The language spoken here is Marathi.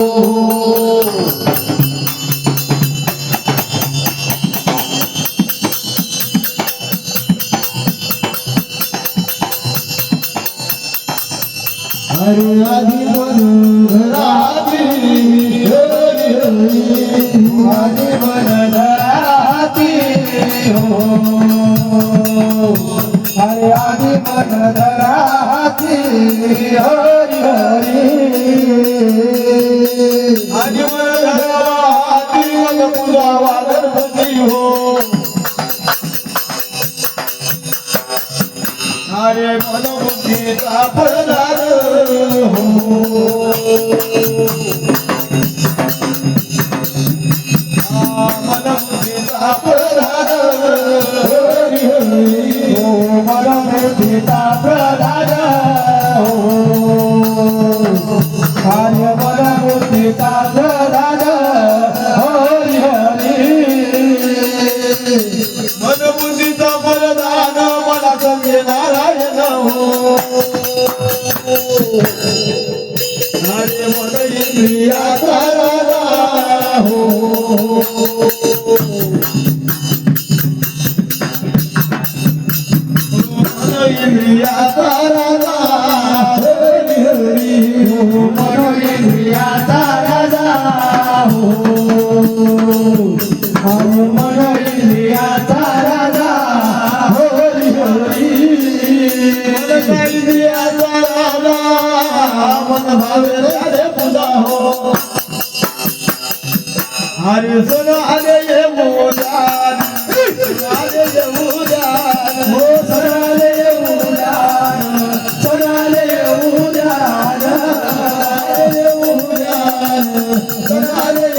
हरे आदि मनोहराती हरि हरि आदि मनोहराती हो हरे आदि मनोहराती हरि हरि आदि मनोहराती पूजा गणपति हो हरे मनोबुद्धि का प्रदान हो मनोबुद्धि का प्रदान हरि हरि हो मनोबुद्धि का प्रदान हो हरे मनोबुद्धि का प्रदान हरि हरि मनोबुद्धि का प्रदान मला संगे नारायण हो हरे मन इंद्रियाचा राजा हो मन इंद्रियाचा राजा हरि हरि हो मन इंद्रियाचा राजा हो हरे मन इंद्रियाचा राजा हरि हरि मन इंद्रियाचा राजा मन भावे रे पूजा हो हरे सोना आले ये मुदान आले ये मुदान हो सोनाले ये मुदान सोनाले ये मुदान आले ये मुदान सोनाले